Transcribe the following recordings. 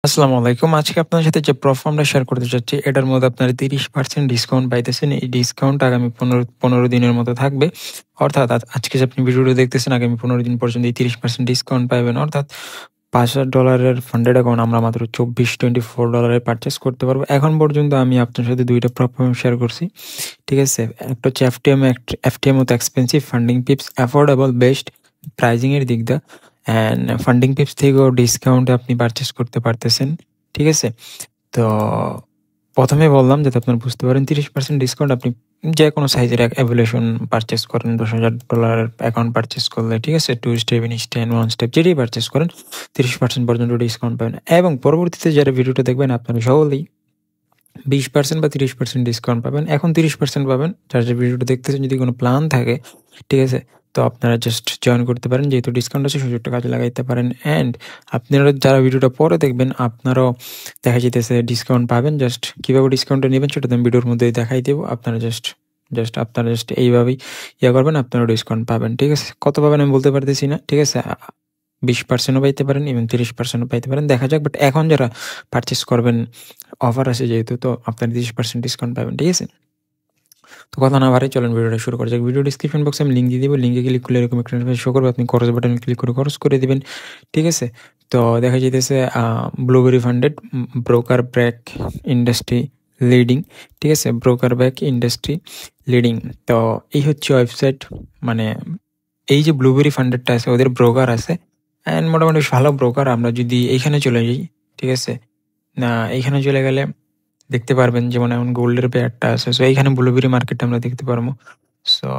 আসসালামু আলাইকুম। আজকে আপনার সাথে যে প্ল্যাটফর্মটা শেয়ার করতে চাচ্ছি, এটার মধ্যে আপনারা 30% ডিসকাউন্ট পাইতেছেন। এই ডিসকাউন্ট আগামী ১৫ দিনের মতো থাকবে। অর্থাৎ আজকে যে আপনি ভিডিওটা দেখতেছেন, আগামী ১৫ দিন পর্যন্ত এই 30% ডিসকাউন্ট পাবেন। অর্থাৎ $৫,০০০ ফান্ডেড অ্যাকাউন্ট আমরা মাত্র $24 পারচেজ করতে পারবো। এখন পর্যন্ত আমি আপনার সাথে ২ টা প্ল্যাটফর্ম শেয়ার করছি। ঠিক আছে? একটা হচ্ছে FTM তো expensive, funding pips affordable, best pricing এর দিক দিয়ে। অ্যান্ড ফান্ডিং পিপস থেকেও ডিসকাউন্টে আপনি পারচেজ করতে পারতেছেন। ঠিক আছে? তো ১ম এ বললাম যাতে আপনারা বুঝতে পারেন ৩০% ডিসকাউন্ট আপনি যেকোনো সাইজের এভ্যালুয়েশন পারচেজ করেন $১০,০০০ অ্যাকাউন্ট পারচেজ করলে, ঠিক আছে? 2 স্টেপ, ইনস্ট্যান্ট, 1 স্টেপ যেটাই পারচেজ করেন ৩০% পর্যন্ত ডিসকাউন্ট পাবেন। এবং পরবর্তীতে যারা ভিডিওটা দেখবেন আপনারা সকলেই ২০% বা ৩০% ডিসকাউন্ট পাবেন। এখন ৩০% পাবেন। যারা ভিডিওটা দেখতেছেন যদি কোনো প্ল্যান থাকে, ঠিক আছে? তো আপনারা জাস্ট জয়েন করতে পারেন। যেহেতু ডিসকাউন্ট আছে সুযোগটা কাজে লাগাইতে পারেন। অ্যান্ড আপনারা যারা ভিডিওটা পরে দেখবেন আপনারাও দেখা যাইতেছে ডিসকাউন্ট পাবেন। জাস্ট কিভাবে ডিসকাউন্টটা নিবেন সেটা তো আমি ভিডিওর মধ্যেই দেখাই দেব। আপনারা জাস্ট এইভাবেই করবেন, আপনারাও ডিসকাউন্ট পাবেন। ঠিক আছে? কত পাবেন আমি বলতে পারতেছি না। ঠিক আছে? ২০%ও পাইতে পারেন, ইভেন ৩০%ও পাইতে পারেন। দেখা যাক। বাট এখন যারা পারচেজ করবেন, অফার আছে যেহেতু, তো আপনারা ৩০% ডিসকাউন্ট পাবেন। ঠিক আছে? তো কথা না বাড়াই চলেন ভিডিওটা শুরু করা যাক। ভিডিও ডিসক্রিপশন বক্সে আমি লিঙ্ক দিয়ে দিব। লিঙ্কে ক্লিক করলে এরকম একটা ইন্টারফেস শো করবে। আপনি খরচ বাটনে ক্লিক করে খরচ করে দিবেন। ঠিক আছে? তো দেখা যাইতেছে blueberry funded, broker back industry leading. ঠিক আছে? Broker back industry leading. তো এই হচ্ছে ওয়েবসাইট। মানে এই যে ব্লুবেরি ফান্ডেডটা আছে ওদের ব্রোকার আছে, অ্যান্ড মোটামুটি ভালো ব্রোকার। আমরা যদি এইখানে চলে যাই, ঠিক আছে? না, এইখানে চলে গেলে দেখতে পারবেন যেমন এখন গোল্ডের পেয়ারটা আছে। সো এইখানে ব্লুবেরি মার্কেটটা আমরা দেখতে পারবো। সো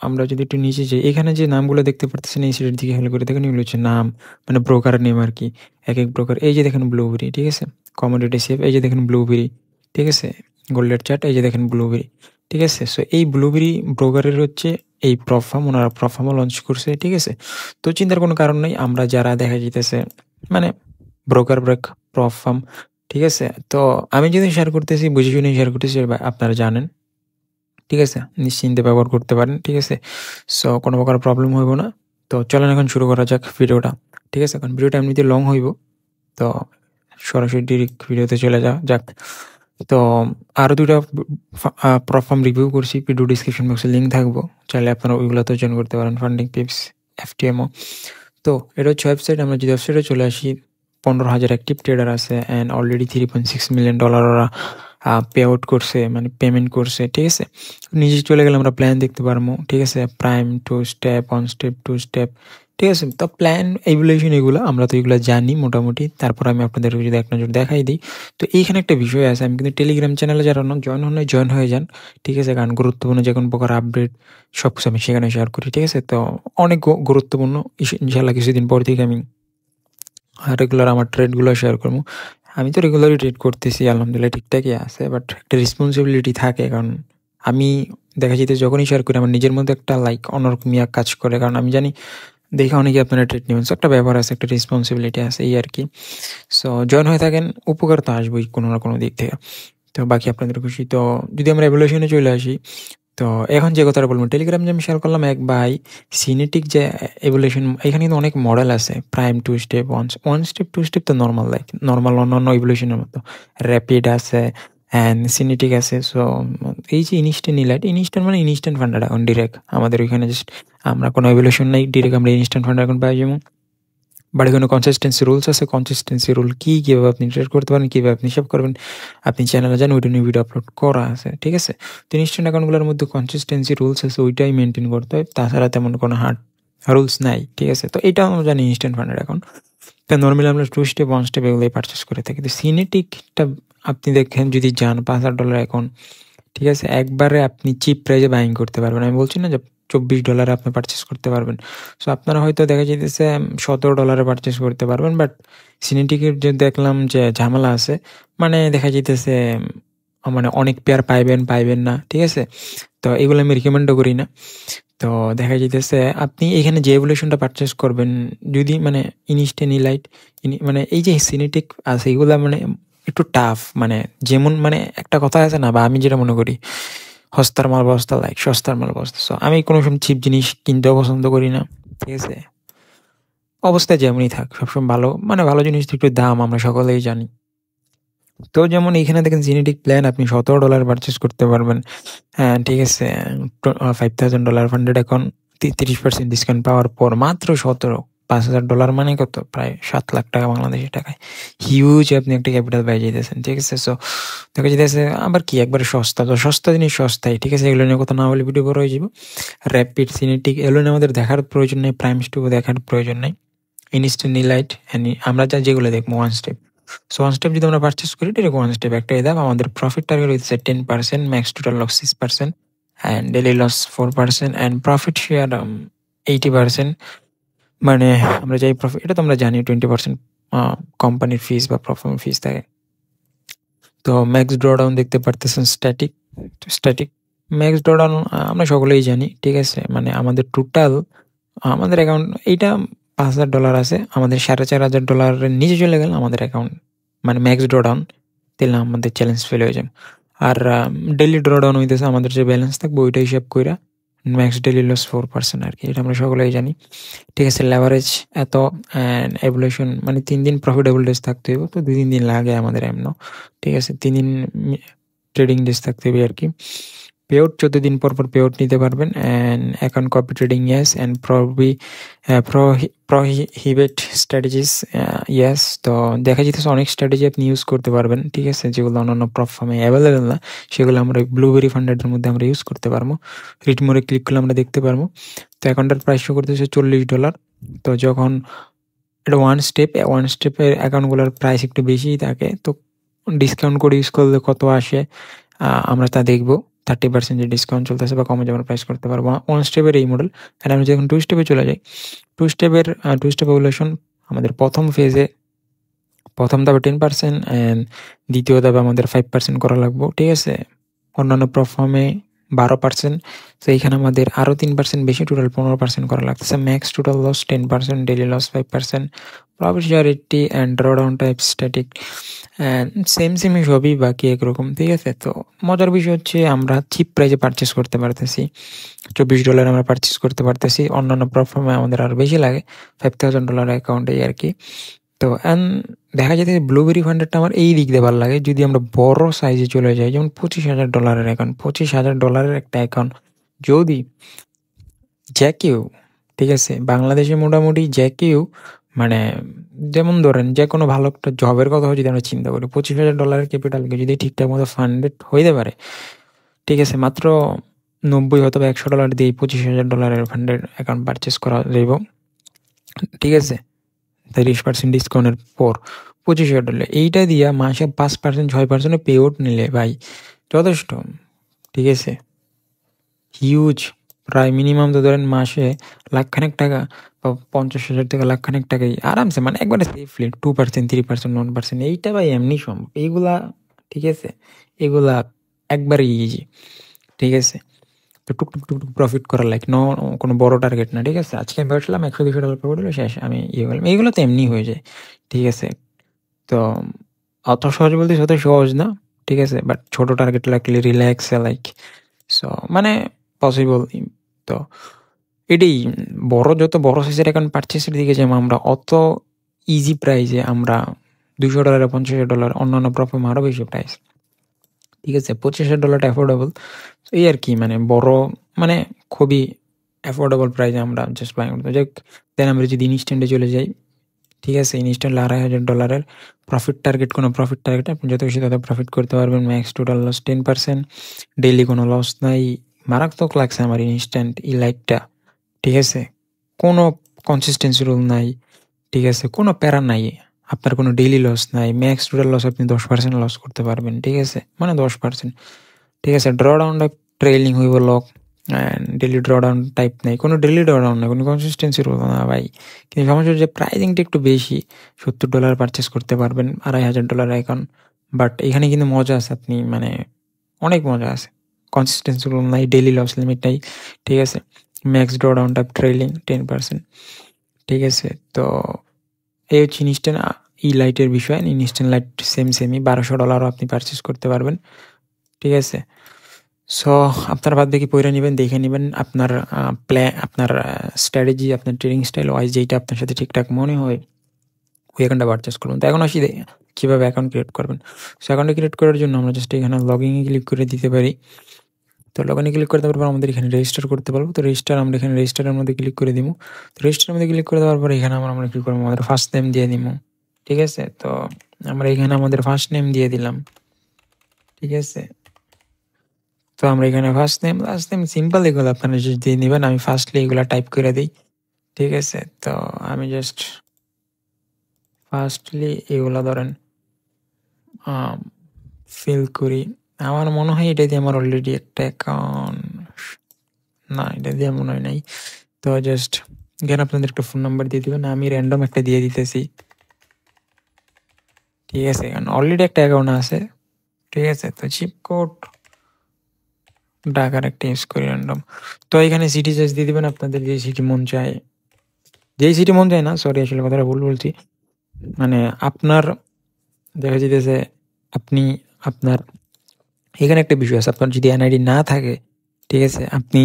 আমরা যদি একটু নিচে যাই, এখানে যে নামগুলো দেখতে পারতেছেন এই সাইডের দিকে খেয়াল করে দেখেন, এগুলো হচ্ছে নাম, মানে ব্রোকার নেম আর কি। এক ব্রোকার। এই যে দেখেন ব্লুবেরি, ঠিক আছে? কমোডিটি শেপ, এই যে দেখেন ব্লুবেরি, ঠিক আছে? গোল্ডের চার্ট, এই যে দেখেন ব্লুবেরি, ঠিক আছে? সো এই ব্লুবেরি ব্রোকারের হচ্ছে এই প্ল্যাটফর্ম, ওনারা প্ল্যাটফর্মও লঞ্চ করছে। ঠিক আছে? তো চিন্তার কোনো কারণ নেই। আমরা যারা দেখা যাইতেছে মানে ব্রোকার ব্রেক প্ল্যাটফর্ম, ঠিক আছে? তো আমি যদি শেয়ার করতেছি বুঝে শুনে শেয়ার করতেছি, আপনারা জানেন। ঠিক আছে? নিশ্চিন্তে ব্যবহার করতে পারেন। ঠিক আছে? সো কোনো প্রকার প্রবলেম হইব না। তো চলেন এখন শুরু করা যাক ভিডিওটা। ঠিক আছে? কারণ ভিডিওটা এমনিতে লং হইব। তো সরাসরি ডিরেক্ট ভিডিওতে চলে যাক। তো আরও ২টা প্ল্যাটফর্ম রিভিউ করছি। ভিডিও ডিসক্রিপশন বক্সে লিঙ্ক থাকবো। চাইলে আপনারা ওইগুলোতেও জয়েন করতে পারেন। ফান্ডিং পিপস, FTMও। তো এটা হচ্ছে ওয়েবসাইট। আমরা যদি ওয়েবসাইটে চলে আসি, ১৫,০০০ অ্যাক্টিভ ট্রেডার আছে অ্যান্ড অলরেডি $3.6 মিলিয়ন ওরা পে আউট করছে, মানে পেমেন্ট করছে। ঠিক আছে? নিচে চলে গেলে আমরা প্ল্যান দেখতে পারবো। ঠিক আছে? Prime, 2 step, 1 step, 2 step. ঠিক আছে? তো প্ল্যান এভ্যালুয়েশন এগুলো আমরা তো এগুলো জানি মোটামুটি। তারপর আমি আপনাদেরকে যদি এক নজর দেখাই দিই, তো এইখানে একটা বিষয় আছে। আমি কিন্তু টেলিগ্রাম চ্যানেলে যারা জয়েন হন নাই, জয়েন হয়ে যান। ঠিক আছে? কারণ গুরুত্বপূর্ণ যে কোনো প্রকার আপডেট সবকিছু আমি সেখানে শেয়ার করি। ঠিক আছে? তো অনেক গুরুত্বপূর্ণ। ইনশাল্লাহ কিছুদিন পর থেকে আমি রেগুলার আমার ট্রেডগুলো শেয়ার করবো। আমি তো রেগুলারই ট্রেড করতেছি, আলহামদুলিল্লাহ ঠিকঠাকই আছে। বাট একটা রেসপন্সিবিলিটি থাকে, কারণ আমি দেখা যেতে যখনই শেয়ার করি আমার নিজের মধ্যে একটা অন্যরকম কাজ করে। কারণ আমি জানি দেখে অনেকে আপনারা ট্রেড নেবেন। সো একটা ব্যাপার আছে, একটা রেসপন্সিবিলিটি আছে, এই আর কি। সো জয়েন হয়ে থাকেন, উপকার তো আসবেই কোনো না কোনো দিক থেকে। তো বাকি আপনাদের খুশি। তো যদি আমরা এভ্যালুয়েশনে চলে আসি, তো এখন যে কথাটা বলবো, টেলিগ্রাম যে আমি শেয়ার করলাম এক ভাই সিনেটিক যে এভলিউশন, এখানে কিন্তু অনেক মডেল আছে। প্রাইম, 2 স্টেপ, 1 স্টেপ, 2 স্টেপ তো নর্মাল, নর্মাল অন্যান্য এভলিউশনের মতো। র্যাপিড আছে অ্যান্ড সিনেটিক আছে। সো এই যে ইনস্ট্যান্ট ইনস্ট্যান্ট মানে ইনস্ট্যান্ট ফান্ডার এখন ডিরেক্ট আমাদের ওইখানে জাস্ট আমরা কোনো এভলিউশন নাই, ডিরেক্ট আমরা ইনস্ট্যান্ট ফান্ডার এখন পাই যাবো। বাট এখানে কনসিস্টেন্সি রুলস আছে। কনসিস্টেন্সি রুল কীভাবে আপনি ট্রেড করতে পারেন, কীভাবে আপনি হিসাব করবেন, আপনি চ্যানেলে যান, ওইটা নিয়ে ভিডিও আপলোড করা আছে। ঠিক আছে? তো ইনস্ট্যান্ট অ্যাকাউন্টগুলোর মধ্যে কনসিস্টেন্সি রুলস আছে, ওইটাই মেনটেন করতে হয়। তাছাড়া তেমন কোনো হার্ড রুলস নাই। ঠিক আছে? তো এটা আমরা জানি ইনস্ট্যান্ট ফান্ডের অ্যাকাউন্ট। তো নর্মালি আমরা 2 স্টেপ, 1 স্টেপ এগুলোই পারচেস করে থাকি। তো সিনেটিকটা আপনি দেখেন যদি যান $৫,০০০ অ্যাকাউন্ট, ঠিক আছে? একবারে আপনি চিপ প্রাইসে বাইং করতে পারবেন। আমি বলছি না যে $24 আপনি পারচেস করতে পারবেন। সো আপনারা হয়তো দেখা যাইতেছে $17 পারচেস করতে পারবেন। বাট সিনেটিকের যে দেখলাম যে ঝামেলা আছে, মানে দেখা যাইতেছে মানে অনেক পেয়ার পাইবেন না। ঠিক আছে? তো এগুলো আমি রিকমেন্ডও করি না। তো দেখা যাইতেছে আপনি এখানে যে এভলিউশনটা পারচেস করবেন, যদি মানে ইনস্ট্যান্ট ইলাইট, মানে এই যে সিনেটিক আছে এগুলা মানে একটু টাফ। মানে যেমন মানে একটা কথা আছে না, বা আমি যেটা মনে করি, সস্তার মাল বস্তা সস্তার মাল বস্তা। সো আমি কোনো সময় চিপ জিনিস কিনতেও পছন্দ করি না। ঠিক আছে? অবস্থা যেমনই থাক সবসময় ভালো মানে ভালো জিনিস একটু দাম আমরা সকলেই জানি। তো যেমন এইখানে দেখেন জেনেটিক প্ল্যান আপনি $17 পারচেজ করতে পারবেন। হ্যাঁ, ঠিক আছে। $5,000 ফান্ডেড অ্যাকাউন্ট 30% ডিসকাউন্ট পাওয়ার পর মাত্র 17, $5,000 মানে কত? প্রায় ৳7,00,000 বাংলাদেশী টাকায়। হিউজ আপনি একটা ক্যাপিটাল পেয়ে যাইতেছেন, ঠিক আছে? সো দেখা যাইতেছে আবার কি একবারে সস্তা। তো সস্তা জিনিস সস্তাই, ঠিক আছে? এগুলো নিয়ে কথা না বলে ভিডিও বড় হয়ে যাবে। র‍্যাপিড, সিনেটিক এগুলো নিয়ে আমাদের দেখার প্রয়োজন নেই, প্রাইম স্টুডিও দেখার প্রয়োজন নেই। ইনস্ট্যান্ট ইলাইট আমরা যেগুলো দেখবো one step. So one step যদি আমরা পারচেস করি ডিরেক্ট ওয়ান স্টেপ একটা ধাপ। আমাদের প্রফিট টার্গেট হচ্ছে 10%, max total loss 6%, and daily loss 4%, and profit share 80%। মানে আমরা যাই প্রফিট, এটা তো আমরা জানি 20% কোম্পানির ফিস বা পারফর্ম ফিস থাকে। তো ম্যাক্স ড্রডাউন দেখতে পারতেছেন স্ট্যাটিক ম্যাক্স ড্রডাউন আমরা সকলেই জানি, ঠিক আছে? মানে আমাদের টোটাল আমাদের অ্যাকাউন্ট এইটা $5,000 আছে, আমাদের $4,500 নিচে চলে গেল আমাদের অ্যাকাউন্ট মানে ম্যাক্স ড্রডাউন, তাহলে আমাদের চ্যালেঞ্জ ফেল হয়ে যাবে। আর ডেইলি ড্রডাউন হইতেছে আমাদের যে ব্যালেন্স থাকবে ওইটা হিসাব কইরা ম্যাক্স ডেইলি লস 4% আর কি, এটা আমরা সকলেই জানি, ঠিক আছে? লেভারেজ এত, অ্যান্ড এভলিউশন মানে 3 দিন প্রফিটেবল ডেজ থাকতে হইব, তো 2-3 দিন লাগে আমাদের এমন, ঠিক আছে? 3 দিন ট্রেডিং ডেজ থাকতে হবে আর কি। পেআউট 14 দিন পর পর পেআউট নিতে পারবেন, and account copy trading yes, and prohibit strategies yes. তো দেখা যেতেছে অনেক স্ট্র্যাটেজি আপনি ইউজ করতে পারবেন, ঠিক আছে? যেগুলো অন্যান্য প্ল্যাটফর্মে অ্যাভেলেবেল না, সেগুলো আমরা ব্লুবেরি ফান্ডের মধ্যে আমরা ইউজ করতে পারবো। রিড মোরে ক্লিক করলে আমরা দেখতে পারবো। তো অ্যাকাউন্টের প্রাইস শো করতেছে $40। তো যখন এটা ওয়ান স্টেপের অ্যাকাউন্টগুলোর প্রাইস একটু বেশিই থাকে, তো ডিসকাউন্ট কোড ইউজ করলে কত আসে আমরা তা দেখবো। 30% যে ডিসকাউন্ট চলতেছে বা কমে আমরা প্রাইস করতে পারবো ওয়ান স্টেপের এই মডেল। আর আমরা যখন টু স্টেপে চলে যাই, টু স্টেপ এভলিউশন আমাদের প্রথম ফেজে প্রথম ধাপে 10%, অ্যান্ড দ্বিতীয় ধাপে আমাদের 5% করা লাগবো, ঠিক আছে? অন্যান্য প্ল্যাটফর্মে 12%। তো এইখানে আমাদের আরও 3% বেশি, টোটাল 15% করা লাগতেছে। Max total loss 10%, daily loss 5%, profit share 80, and drawdown type static, and সেমই সবই বাকি একরকম, ঠিক আছে? তো মজার বিষয় হচ্ছে আমরা চিপ প্রাইসে পারচেস করতে পারতেছি, $24 আমরা পারচেস করতে পারতেছি। অন্যান্য প্ল্যাটফর্মে আমাদের আরও বেশি লাগে, $5,000 অ্যাকাউন্টে আর কি। তো দেখা যেতে ব্লুবেরি ফান্ডেরটা আমার এই দিক দিয়ে ভালো লাগে। যদি আমরা বড় সাইজে চলে যাই, যেমন $25,000 অ্যাকাউন্ট, $25,000 একটা অ্যাকাউন্ট যদি যে কেউ, ঠিক আছে, বাংলাদেশে মোটামুটি যে কেউ মানে যেমন ধরেন যে কোনো ভালো একটা জবের কথা যদি আমরা চিন্তা করি, $25,000 ক্যাপিটালকে যদি ঠিকঠাক মতো ফান্ডেড হইতে পারে, ঠিক আছে, মাত্র 90 অথবা $100 দিয়ে $25,000 ফান্ডেড অ্যাকাউন্ট পারচেস করা যাইব, ঠিক আছে? 30% ডিসকাউন্টের পর $25,000 এইটা দিয়া মাসে 5% 6% পেআউট নিলে ভাই যথেষ্ট, ঠিক আছে? হিউজ, প্রায় মিনিমাম তো ধরেন মাসে $1,00,000 বা 50,000 থেকে $1,00,000 আরামসে, মানে একবারে সেফলি 2%, 3%, 1% এইটা ভাই এমনি সম্ভব। এইগুলা, ঠিক আছে, এগুলা একবারে ইজি, ঠিক আছে? তো টুকটুক প্রফিট করার লাইক কোনো বড় টার্গেট না, ঠিক আছে? আজকে আমি ভাবছিলাম $100-200 প্রফিট হলো শেষ, আমি ইয়ে করলাম। এইগুলো তো এমনি হয়ে যায়, ঠিক আছে? তো অত সহজ বলতে অত সহজ না, ঠিক আছে? বাট ছোট টার্গেট রাখলে রিল্যাক্স লাইক সো মানে পসিবল। তো এটাই যত বড় সাইজের অ্যাকাউন্ট পারচেসের দিকে যেমন আমরা অত ইজি প্রাইসে আমরা $200, $50,000, অন্যান্য প্ল্যাটফর্মে আরও বেশি প্রাইস, ঠিক আছে? $25,000 অ্যাফোর্ডেবল এই আর কি, মানে বড় মানে খুবই অ্যাফোর্ডেবল প্রাইসে আমরা জাস্ট বাই করতে যাই। দেন আমরা যদি ইনস্ট্যান্টে চলে যাই, ঠিক আছে, ইনস্ট্যান্ট $2,500 প্রফিট টার্গেট, কোনো প্রফিট টার্গেট আপনি যত বেশি তত প্রফিট করতে পারবেন। ম্যাক্স টোটাল লস 10%, ডেইলি কোনো লস নাই। মারাত্মক লাগছে আমার ইনস্ট্যান্ট লাইটটা, ঠিক আছে? কোনো কনসিস্টেন্সি রুল নাই, ঠিক আছে? কোনো প্যারা নাই, আপনার কোনো ডেইলি লস নাই। ম্যাক্স টোটাল লস আপনি 10% লস করতে পারবেন, ঠিক আছে? মানে 10%, ঠিক আছে? ড্রডাউনটা ট্রেলিং হইব lock, and daily drawdown type নেই, কোনো ডেইলি ড্রডাউন নেই, কোনো কনসিস্টেন্সি রুল না ভাই। কিন্তু সমস্যা হচ্ছে প্রাইসিংটা একটু বেশি, $70 পারচেস করতে পারবেন, $2,500 অ্যাকাউন্ট। বাট এখানে কিন্তু মজা আছে, আপনি মানে অনেক মজা আছে। কনসিস্টেন্সি রুল নাই, ডেইলি লস লিমিট নাই, ঠিক আছে? ম্যাক্স ড্রডাউন টাইপ ট্রেলিং 10%, ঠিক আছে? তো এই হচ্ছে ইনস্ট্যান্ট লাইটের বিষয়। ইনস্ট্যান্ট লাইট সেমই $1,200 আপনি পারচেস করতে পারবেন, ঠিক আছে? সো আপনারা বাদ বাকি পইরা নিবেন, দেখে নিবেন আপনার আপনার স্ট্র্যাটেজি, আপনার ট্রেডিং স্টাইল ওয়াইজ যেইটা আপনার সাথে ঠিকঠাক মনে হয় ওই অ্যাকাউন্টটা পারচেজ করুন। তো এখন আসি কীভাবে অ্যাকাউন্ট ক্রিয়েট করবেন। সো অ্যাকাউন্টটা ক্রিয়েট করার জন্য আমরা জাস্ট এখানে লগইনে ক্লিক করে দিতে পারি। তো লগইনে ক্লিক করে দেওয়ার পর আমাদের এখানে রেজিস্টার করতে পারবো। তো রেজিস্টার আমরা এখানে রেজিস্টারের মধ্যে ক্লিক করে দিব। তো রেজিস্টারের মধ্যে ক্লিক করে দেওয়ার পরে এখানে আমরা কী করবো, আমাদের ফার্স্ট নেম দিয়ে দিব। ঠিক আছে, তো আমরা এখানে আমাদের ফার্স্ট নেম দিয়ে দিলাম। ঠিক আছে, তো আমরা এখানে first name last name simple এগুলো আপনারা জাস্ট দিয়ে নেবেন। আমি ফার্স্টলি এগুলো টাইপ করে দিই। ঠিক আছে, তো আমি জাস্ট ফার্স্টলি এগুলো ধরেন ফিল করি। আমার মনে হয় এটা দিয়ে আমার অলরেডি একটা অ্যাকাউন্ট, না এটা দিয়ে মনে হয় নাই। তো জাস্ট এখানে আপনাদের একটা ফোন নাম্বার দিয়ে দেবেন, আমি র্যান্ডম একটা দিয়ে দিতেছি। ঠিক আছে, কারণ অলরেডি একটা অ্যাকাউন্ট আছে। ঠিক আছে, তো চিপ কোড ঢাকার একটা ইউজ করি র্যান্ডম। তো এখানে সিটি জাস্ট দিয়ে দেবেন আপনাদের যে সিটি মন চায়, যেই সিটি মন চায় না, সরি আসলে কথাটা ভুল বলছি, মানে আপনার দেখা যেতেছে আপনি আপনার এখানে একটা বিষয় আছে, আপনার যদি এনআইডি না থাকে, ঠিক আছে, আপনি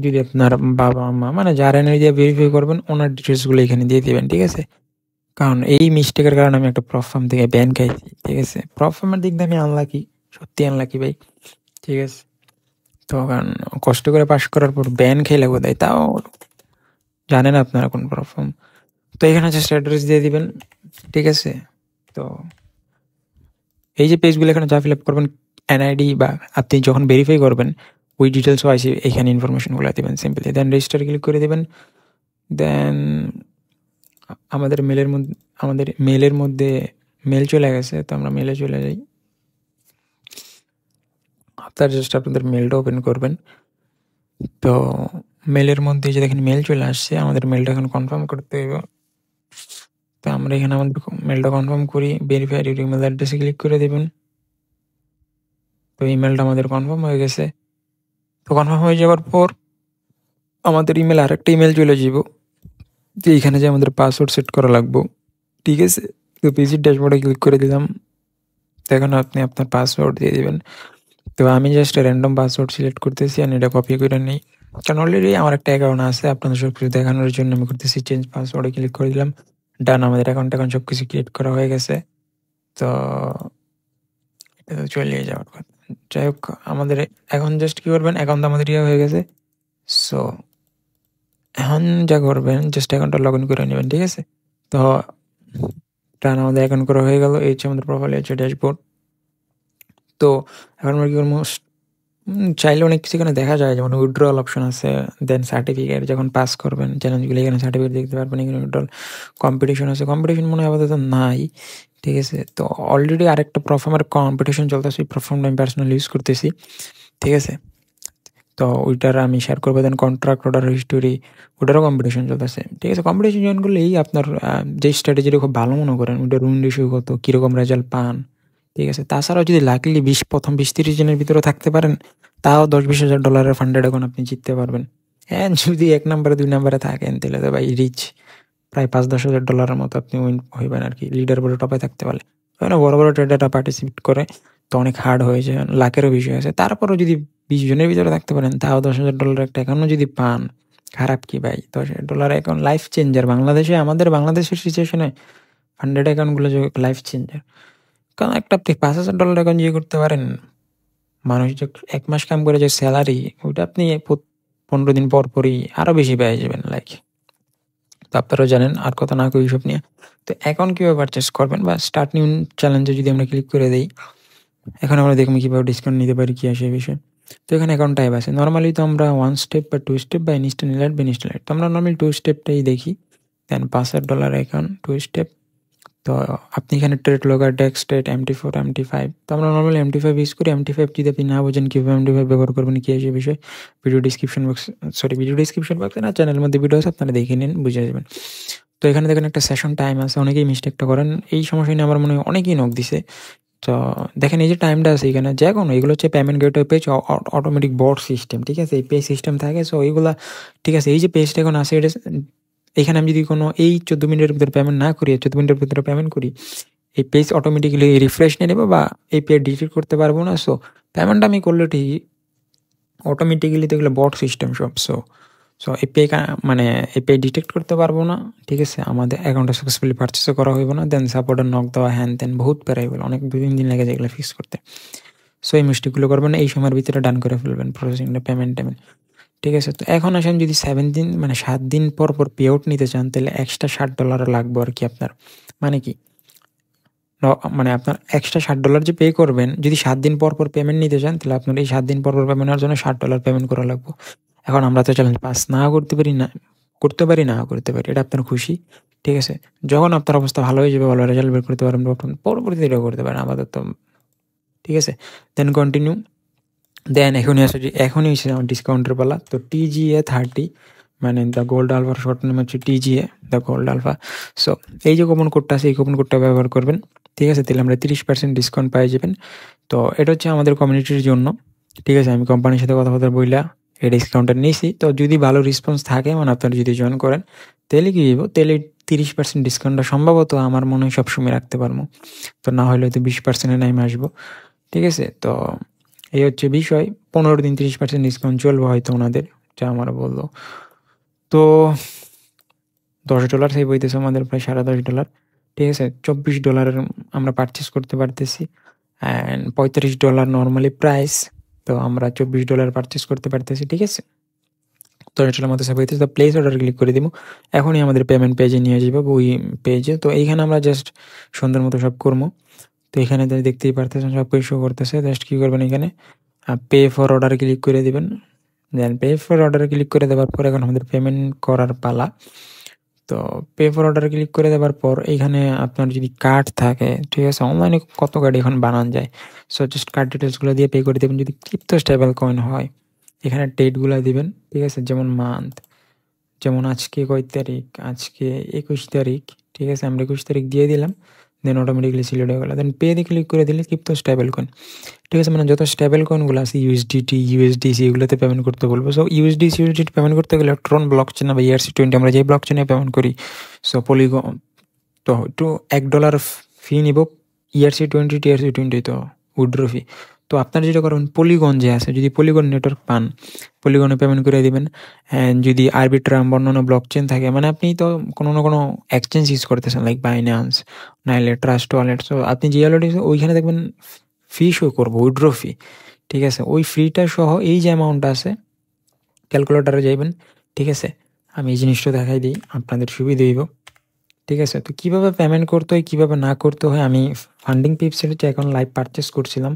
যদি আপনার বাবা মা মানে যার এনআইডি দিয়ে ভেরিফাই করবেন ওনার ডিটেলসগুলো এখানে দিয়ে দিবেন। ঠিক আছে, কারণ এই মিস্টেকের কারণে আমি একটা প্রফ ফার্ম থেকে ব্যান খাইছি। ঠিক আছে, প্রফ ফার্মের দিক দিয়ে আমি আনলাকি, সত্যি আনলাকি ভাই। ঠিক আছে, তো কারণ কষ্ট করে পাস করার পর ব্যান খেলে বোধহয়, তাও জানেন আপনারা কোন প্রফ ফার্ম। তো এখানে জাস্ট অ্যাড্রেস দিয়ে দিবেন। ঠিক আছে, তো এই যে পেজগুলো এখানে যা ফিল আপ করবেন এনআইডি বা আপনি যখন ভেরিফাই করবেন ওই ডিটেলসও আসে এখানে ইনফরমেশনগুলো দেবেন সিম্পলি। দেন রেজিস্টার ক্লিক করে দেবেন। দেন আমাদের মেলের মধ্যে মেল চলে গেছে, তো আমরা মেলে চলে যাই। আপনার জাস্ট আপনাদের মেলটা ওপেন করবেন। তো মেলের মধ্যে যে দেখেন মেল চলে আসছে, আমাদের মেলটা এখন কনফার্ম করতে হবে। তো আমরা এখানে আমাদের মেলটা কনফার্ম করি, ভেরিফাইড ইমেল অ্যাড্রেসে ক্লিক করে দেবেন। তো ইমেলটা আমাদের কনফার্ম হয়ে গেছে। তো কনফার্ম হয়ে যাওয়ার পর আমাদের ইমেল আরেকটা ইমেল চলে যাব, যে এইখানে যে আমাদের পাসওয়ার্ড সেট করা লাগবে। ঠিক আছে, তো পিসির ড্যাশবোর্ডে ক্লিক করে দিলাম। তো এখন আপনি আপনার পাসওয়ার্ড দিয়ে দেবেন। তো আমি জাস্ট র্যান্ডম পাসওয়ার্ড সিলেক্ট করতেছি আর এটা কপি করে নিই, কারণ অলরেডি আমার একটা অ্যাকাউন্ট আছে। আপনাদের সব কিছু দেখানোর জন্য আমি করতেছি চেঞ্জ পাসওয়ার্ডে ক্লিক করে দিলাম। ডান, আমাদের অ্যাকাউন্ট এখন সব কিছু ক্রিয়েট করা হয়ে গেছে। তো এটা তো চলিয়ে যাওয়ার কথা। যাই হোক, আমাদের এখন জাস্ট কী করবেন, অ্যাকাউন্ট আমাদের ইয়ে হয়ে গেছে। সো এখন যা করবেন জাস্ট অ্যাকাউন্টটা লগ ইন করে নেবেন। ঠিক আছে, তো ডান, আমাদের অ্যাকাউন্ট করা হয়ে গেল। এই হচ্ছে আমাদের প্রোফাইল, হচ্ছে ড্যাশবোর্ড। তো এখন আমরা কি করবো, চাইলে অনেক কিছু এখানে দেখা যায়, যেমন উইথড্রল অপশন আছে। দেন সার্টিফিকেট, যখন পাস করবেন চ্যালেঞ্জগুলো এখানে সার্টিফিকেট দেখতে পারবেন। এখানে উইথড্রল কম্পিটিশন আছে, কম্পিটিশন মনে হয় আপাতত নাই। ঠিক আছে, তো অলরেডি আরেকটা পারফর্মের কম্পিটিশন চলতেছে, ওই পারফর্মটা আমি পার্সোনালি ইউজ করতেছি। ঠিক আছে, তো ওইটার আমি শেয়ার করবো। দেন কন্ট্রাক্ট অর্ডার হিস্টোরি, ওটারও কম্পিটিশন চলতেছে। ঠিক আছে, কম্পিটিশন জয়েন করলেই আপনার যে স্ট্র্যাটেজিটা খুব ভালো মনে করেন ওইটার উইন রেশিও কত, কীরকম রেজাল্ট পান। ঠিক আছে, তাছাড়াও যদি লাকিলি প্রথম 20-30 জনের ভিতরে থাকতে পারেন, তাও $10,000-20,000 ফান্ডেড এখন আপনি জিততে পারবেন। হ্যাঁ, যদি 1 নম্বরে 2 নম্বরে থাকেন তাহলে তো ভাই রিচ, প্রায় $5-10,000 মতো আপনি উইন হইবেন আর কি, লিডার বোর্ডে টপে থাকতে পারলে। বড় বড় ট্রেডাররা পার্টিসিপেট করে, তো অনেক হার্ড হয়ে যায়, লাখেরও বিষয় আছে। তারপরও যদি 20 জনের ভিতরে থাকতে পারেন, তাও $10,000 একটা অ্যাকাউন্ট যদি পান, খারাপ কি ভাই। $10,000 অ্যাকাউন্ট লাইফ চেঞ্জার। বাংলাদেশে, আমাদের বাংলাদেশের সিচুয়েশনে ফান্ডেড অ্যাকাউন্টগুলো যে লাইফ চেঞ্জার। কারণ একটা আপনি $5,000 অ্যাকাউন্ট ইয়ে করতে পারেন, মানুষ যে 1 মাস কাম করে যে স্যালারি, ওইটা আপনি 15 দিন পর পরই আরও বেশি পেয়ে যাবেন। লাইক, তো আপনারাও জানেন, আর কথা না কই এইসব নিয়ে। তো অ্যাকাউন্ট কীভাবে পারচেস করবেন, বা স্টার্ট নিউ চ্যালেঞ্জে যদি আমরা ক্লিক করে দিই, এখন আমরা দেখবো কীভাবে ডিসকাউন্ট নিতে পারি, কী আসে এই বিষয়ে। তো এখানে অ্যাকাউন্ট টাইপ আছে, নর্মালি তো আমরা 1 স্টেপ বা 2 স্টেপ বা ইনস্ট্যান্ট এলাইট বা ইনস্ট্যান্ট এলাইট। তো আমরা নর্মালি 2 স্টেপটাই দেখি। দেন $5,000 অ্যাকাউন্ট 2 স্টেপ। তো আপনি এখানে ট্রেড লগা, ডেক্স ট্রেড, MT4, MT5। তো আমরা নর্মালি MT5 ইউজ করি। MT5 যদি আপনি না বোঝেন কীভাবে MT5 ব্যবহার করবেন, কী আসে বিষয়, ভিডিও ডিসক্রিপশন বক্সে না, চ্যানেলের মধ্যে ভিডিও আছে, আপনারা দেখে নিন, বুঝে যাবেন। তো এখানে দেখেন একটা সেশন টাইম আছে, অনেকেই মিস্টেকটা করেন। এই সমস্যা নিয়ে আমার মনে হয় অনেকেই নক দিছে। তো দেখেন এই যে টাইমটা আছে এখানে, যে কোনো এগুলো হচ্ছে পেমেন্ট গেটওয়ে পেজ, অটোমেটিক বট সিস্টেম। ঠিক আছে, এই পেজ সিস্টেম থাকে। সো এইগুলা, ঠিক আছে, এই যে পেজটা এখন আছে, এটা এখানে আমি যদি কোনো এই 14 মিনিটের ভিতরে পেমেন্ট না করি, 14 মিনিটের ভিতরে পেমেন্ট করি, এই পেজ অটোমেটিক্যালি রিফ্রেশ নিয়ে নেবো বা এপিআই ডিটেক্ট করতে পারবো না। সো পেমেন্ট আমি করলে ঠিকই অটোমেটিক্যালি তো এগুলো বট সিস্টেম সব। সো এপিআই মানে এপিআই ডিটেক্ট করতে পারবো না, ঠিক আছে, আমাদের অ্যাকাউন্টটা সাকসেসফুলি পারচেসও করা হইব না, দেন সাপোর্টার নক দেওয়া হ্যান তেন বহুত প্যারাই বলে, অনেক 2-3 দিন লাগে যায় এগুলো ফিক্স করতে। সো এই মিস্টেকগুলো করবেন, এই সময়ের ভিতরে ডান করে ফেলবেন প্রসেসিংটা, পেমেন্ট, ঠিক আছে। তো এখন আসেন যদি 7 দিন মানে 7 দিন পর পে আউট নিতে চান তাহলে এক্সট্রা $60 লাগবে আর কি আপনার। মানে কি মানে আপনার এক্সট্রা $60 যে পে করবেন, যদি 7 দিন পর পেমেন্ট নিতে চান তাহলে আপনার এই 7 দিন পর পেমেন্ট নেওয়ার জন্য $60 পেমেন্ট করা লাগবে। এখন আমরা তো চ্যালেঞ্জ পাস না করতে পারি, না করতে পারি, এটা আপনার খুশি, ঠিক আছে। যখন আপনার অবস্থা ভালো হয়ে যাবে, ভালো রেজাল্ট বের করতে পারবেন, তখন পরবর্তীতে এটাও করতে পারেন আপাতত, ঠিক আছে। দেন কন্টিনিউ, দেন এখনই হচ্ছে আমার ডিসকাউন্টের পালা। তো TGA 30 মানে দ্য গোল্ড আলফার শর্ট নেম হচ্ছে TGA, the gold alpha. So এই যে কুপন কোডটা আছে এই কুপন কোডটা ব্যবহার করবেন, ঠিক আছে, তাহলে আমরা 30% ডিসকাউন্ট পাই যাবেন। তো এটা হচ্ছে আমাদের কমিউনিটির জন্য, ঠিক আছে। আমি কোম্পানির সাথে কথাবার্তা বইলা এই ডিসকাউন্টটা নিয়েছি। তো যদি ভালো রেসপন্স থাকে, মানে আপনারা যদি জয়েন করেন, তাহলে কি হইব, তাহলে 30% ডিসকাউন্টটা সম্ভবত আমার মনে হয় সবসময় রাখতে পারবো। তো না হলে হয়তো 20%-এ নামে আসবো, ঠিক আছে। তো এই হচ্ছে বিষয়, 15 দিন 30% ডিসকাউন্ট চলবে হয়তো ওনাদের, যা আমার বললো। তো $10 সেভ হইতেছে আমাদের, প্রায় $10.5, ঠিক আছে। $24 আমরা পারচেস করতে পারতেছি, অ্যান্ড $35 নর্মালি প্রাইস। তো আমরা $24 পারচেস করতে পারতেছি, ঠিক আছে। $10 মতো সেভ হইতেছে। তো প্লেস অর্ডার ক্লিক করে দিব, এখনই আমাদের পেমেন্ট পেজে নিয়ে যাবো, ওই পেজে। তো এইখানে আমরা জাস্ট সুন্দর মতো সব করবো। তো এখানে দেখতেই পারতেছেন সব কিছু শো করতেছে। জাস্ট কী করবেন, এখানে পে ফর অর্ডার ক্লিক করে দিবেন। দেন পে ফর অর্ডার ক্লিক করে দেওয়ার পর এখন আমাদের পেমেন্ট করার পালা। তো পে ফর অর্ডার ক্লিক করে দেওয়ার পর এইখানে আপনার যদি কার্ড থাকে, ঠিক আছে, অনলাইনে কত কার্ড এখন বানান যায়। সো জাস্ট কার্ড ডিটেলসগুলো দিয়ে পে করে দেবেন। যদি ক্রিপ্টো স্টেবল কয়েন হয়, এখানে ডেটগুলো দিবেন, ঠিক আছে, যেমন মান্থ, যেমন আজকে কয় তারিখ, আজকে 21 তারিখ, ঠিক আছে, আমরা 21 তারিখ দিয়ে দিলাম। দেন অটোমেটিক্যালি সিলেক্ট হয়ে গেলো। দেন পে দিয়ে ক্লিক করে দিলে ক্রিপ্টো স্টেবল কয়েন, ঠিক আছে, মানে যত স্টেবল কয়েনগুলো আছে USDT, USDC, এগুলোতে পেমেন্ট করতে বলবো। সো USDC পেমেন্ট করতে গেলে ট্রন ব্লকচেন বা ERC-20 আমরা যে ব্লকচেনে পেমেন্ট করি, সো পলিগন, তো একটু $1 ফি নিব, ERC-20 TRC-20, তো উইথড্র ফি। তো আপনারা যেটা করবেন, পলিগন যে আছে, যদি পলিগন নেটওয়ার্ক পান, পলিগনে পেমেন্ট করে দিবেন। অ্যান্ড যদি আরবিট্রাম বা অন্যান্য ব্লকচেন থাকে, মানে আপনি তো কোনো না কোনো এক্সচেঞ্জ ইউজ করতেছেন, লাইক বাইন্যান্স, নাইলে ট্রাস্ট ওয়ালেট, সো আপনি যে ওয়ালেট ওইখানে দেখবেন ফি শো করবো, উইথড্র ফি, ঠিক আছে। ওই ফিটা সহ এই যে অ্যামাউন্ট আছে, ক্যালকুলেটারে যাইবেন, ঠিক আছে। আমি এই জিনিসটা দেখাই দিই, আপনাদের সুবিধা হইব, ঠিক আছে। তো কীভাবে পেমেন্ট করতে হয়, কীভাবে না করতে হয়, আমি ফান্ডিং পিপসের যে এখন লাইভ পারচেস করছিলাম,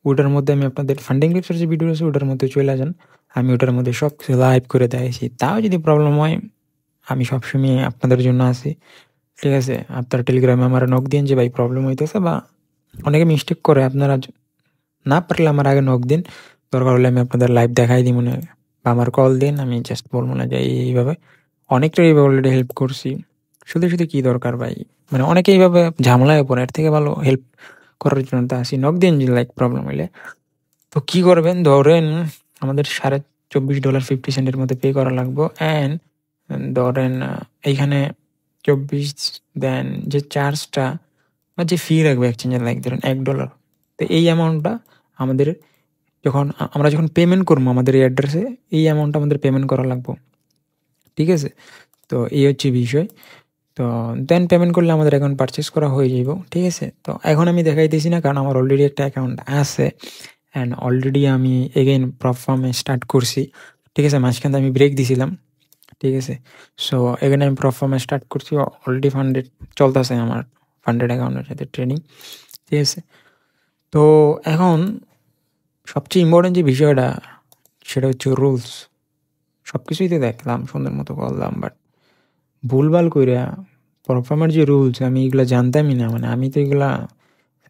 ওটার মধ্যে আমি আপনাদের ফান্ডিং পিপসের যে ভিডিও আছে ওটার মধ্যে চলে যান, আমি ওটার মধ্যে সব কিছু লাইভ করে দিয়েছি। তাও যদি প্রবলেম হয়, আমি সবসময় আপনাদের জন্য আছি, ঠিক আছে। আপনার টেলিগ্রামে আমার নক দিন যে ভাই প্রবলেম হইতেছে, বা অনেকে মিস্টেক করে, আপনারা না পারলে আমার আগে নক দিন, দরকার হলে আমি আপনাদের লাইভ দেখাই দিই মনে হয়, বা আমার কল দিন, আমি জাস্ট বলবো না যে এইভাবে। অনেকটা এইভাবে অলরেডি হেল্প করছি, শুধু কী দরকার ভাই, মানে অনেকে এইভাবে ঝামেলায় পড়ে, এর থেকে ভালো হেল্প করার জন্য তো আসি, নক দিন লাইক প্রবলেম হইলে। তো কী করবেন, ধরেন আমাদের $24.50 মধ্যে পে করা লাগবো। অ্যান্ড ধরেন এইখানে 24, দেন যে চার্জটা বা যে ফি রাখবে এক্সচেঞ্জের, লাইক ধরেন $1। তো এই অ্যামাউন্টটা আমাদের আমরা যখন পেমেন্ট করবো আমাদের এই অ্যাড্রেসে, এই অ্যামাউন্টটা আমাদের পেমেন্ট করা লাগবো, ঠিক আছে। তো এই হচ্ছে বিষয়। তো দেন পেমেন্ট করলে আমাদের অ্যাকাউন্ট পারচেস করা হয়ে যাব, ঠিক আছে। তো এখন আমি দেখাইতেছি না, কারণ আমার অলরেডি একটা অ্যাকাউন্ট আছে, অ্যান্ড অলরেডি আমি এগেইন প্রফর্মে স্টার্ট করছি, ঠিক আছে। মাঝখানে আমি ব্রেক দিছিলাম, ঠিক আছে। সো এখানে আমি প্রফর্মে স্টার্ট করছি, অলরেডি ফান্ডেড চলতেছে আমার, ফান্ডেড অ্যাকাউন্টের সাথে ট্রেনিং, ঠিক আছে। তো এখন সবচেয়ে ইম্পর্টেন্ট যে বিষয়টা, সেটা হচ্ছে রুলস। সব কিছুই তো দেখলাম, সুন্দর মতো করলাম, বাট ভুলভাল কইরা পারফর্মার যে রুলস, আমি এগুলো জানতামই না, মানে আমি তো এগুলা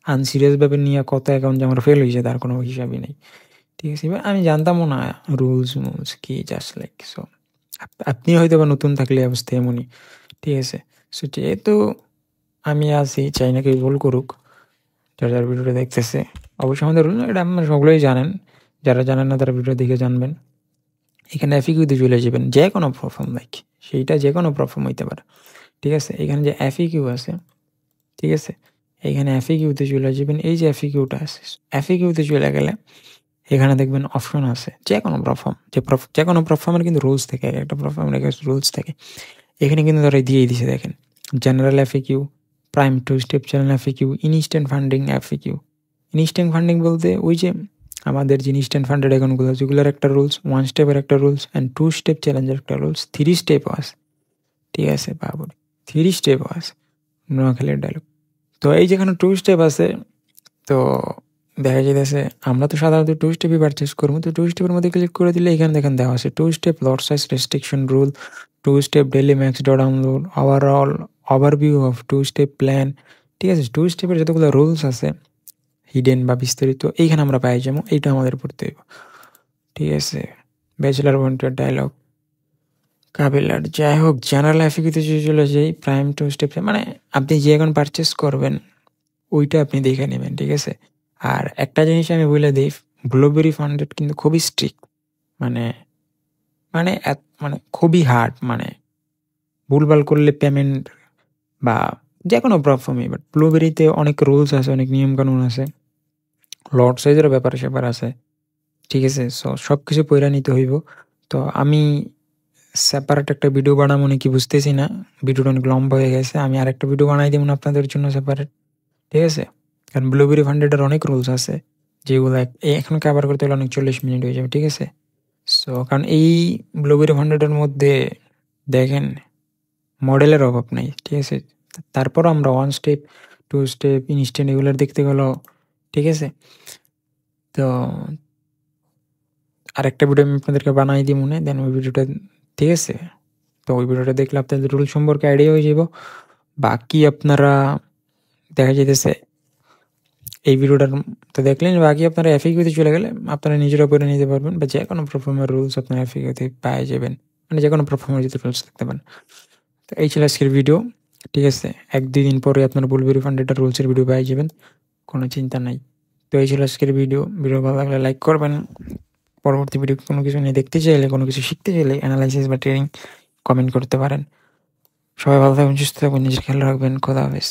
আনসিরিয়াসভাবে নিয়ে কত অ্যাকাউন্ট যে আমার ফেল হয়েছে তার কোনো হিসাবই নেই, ঠিক আছে। এবার আমি জানতামও না রুলস কি, জাস্ট লাইক। সো আপনি হয়তো বা নতুন থাকলে অবস্থা এমনই, ঠিক আছে। সো যেহেতু আমি আছি, চাই না কেউ ভুল করুক, যারা ভিডিওটা দেখতেছে, অবশ্যই আমাদের রুল এটা আপনারা সকলেই জানেন, যারা জানেন না তারা ভিডিও দেখে জানবেন। এখানে FAQতে চলে যাবেন, যে কোনো প্রফর্ম, লাইক সেইটা যে কোনো প্রফর্ম হইতে পারে, ঠিক আছে। এখানে যে FAQ আছে, ঠিক আছে, এইখানে এফএকিউতে চলে যাবেন। এই যে এফএকিউটা আছে, এফএকিউতে চলে গেলে এখানে দেখবেন অপশন আছে যে কোনো প্রফর্ম, যে কোনো প্রফর্মের কিন্তু রুলস থাকে, একটা প্রফর্মের রুলস থাকে। এখানে কিন্তু ধরো দিয়েই দিছে দেখেন, general FAQ, prime two step channel FAQ, instant funding FAQ. Instant funding বলতে ওই যে আমাদের যে ইনস্ট্যান্ট ফান্ডেড অ্যাকাউন্টগুলো আছে ওগুলোর একটা রুলস, 1 স্টেপের একটা রুলস অ্যান্ড 2 স্টেপ চ্যালেঞ্জের একটা রুলস, 3 স্টেপও আছে। ঠিক আছে বাবুরি, 3 স্টেপও আছে নোয়াখালীর ডায়লগ। তো এই যেখানে 2 স্টেপ আছে, তো দেখা যাইতেছে আমরা তো সাধারণত 2 স্টেপই পারচেস করবো। তো 2 স্টেপের মধ্যে ক্লিক করে দিলে এখানে দেখেন দেওয়া আছে 2 step lot size restriction rule, 2 step daily max download, overall overview of 2 step plan. ঠিক আছে, 2 স্টেপের যতগুলো রুলস আছে হিডেন বা বিস্তারিত এইখানে আমরা পাই যাবো, এইটা আমাদের পড়তে হইব। ঠিক আছে, ব্যাচেলার ওয়ান্টেড ডায়লগ কাবিলার। যাই হোক, জেনারেল এফএকিউতে চলে যাই, প্রাইম টু স্টেপ মানে আপনি যে এখন পারচেস করবেন ওইটা আপনি দেখে নেবেন। ঠিক আছে, আর একটা জিনিস আমি বলে দিই, ব্লুবেরি ফান্ডেড কিন্তু খুবই স্ট্রিক্ট, মানে মানে মানে খুবই হার্ড, মানে ভুলভাল করলে পেমেন্ট বা যে কোনো প্ল্যাটফর্মে। বাট ব্লুবেরিতে অনেক রুলস আছে, অনেক নিয়মকানুন আছে, লট সাইজের ব্যাপার স্যাপার আছে। ঠিক আছে, সো সব কিছু পইরা নিতে হইব। তো আমি সেপারেট একটা ভিডিও বানাবো নাকি বুঝতেছি না, ভিডিওটা অনেক লম্বা হয়ে গেছে। আমি আরেকটা ভিডিও বানাই দেবো না আপনাদের জন্য সেপারেট। ঠিক আছে, কারণ ব্লুবেরি ফান্ডেডের অনেক রুলস আছে যেগুলো এখন কভার করতে হলে অনেক 40 মিনিট হয়ে যাবে। ঠিক আছে, সো কারণ এই ব্লুবেরি ফান্ডেডের মধ্যে দেখেন মডেলের অভাব নাই। ঠিক আছে, তারপরও আমরা 1 স্টেপ 2 স্টেপ ইনস্ট্যান্ট এগুলোর দেখতে গেলেও। ঠিক আছে, তো আরেকটা ভিডিও আমি আপনাদেরকে বানাই দিই মনে, দেন ওই ভিডিওটা। ঠিক আছে, তো ওই ভিডিওটা দেখলে আপনাদের রুল সম্পর্কে আইডিয়া হয়ে যাব। বাকি আপনারা দেখা যেতেছে এই ভিডিওটার তো দেখলেন, বাকি আপনারা এফএকিউতে চলে গেলে আপনারা নিজেরা পড়ে নিতে পারবেন, বা যে কোনো প্ল্যাটফর্মের রুলস আপনারা এফএকিউতে পেয়ে যাবেন, মানে যে কোনো প্ল্যাটফর্মের যদি রুলস থাকতে পারেন। তো এই ছিল আজকের ভিডিও। ঠিক আছে, 1-2 দিন পরে আপনারা ব্লুবেরি ফান্ডেডের রুলসের ভিডিও পেয়ে যাবেন, কোনো চিন্তা নাই। তো এই ছিল আজকের ভিডিও ভালো লাগলে লাইক করবেন। পরবর্তী ভিডিও কোনো কিছু নিয়ে দেখতে চাইলে, কোনো কিছু শিখতে চাইলে, অ্যানালাইসিস বা ট্রেনিং কমেন্ট করতে পারেন। সবাই ভালো থাকবেন, সুস্থ থাকবেন, নিজের খেয়াল রাখবেন। খোদা হাফেজ।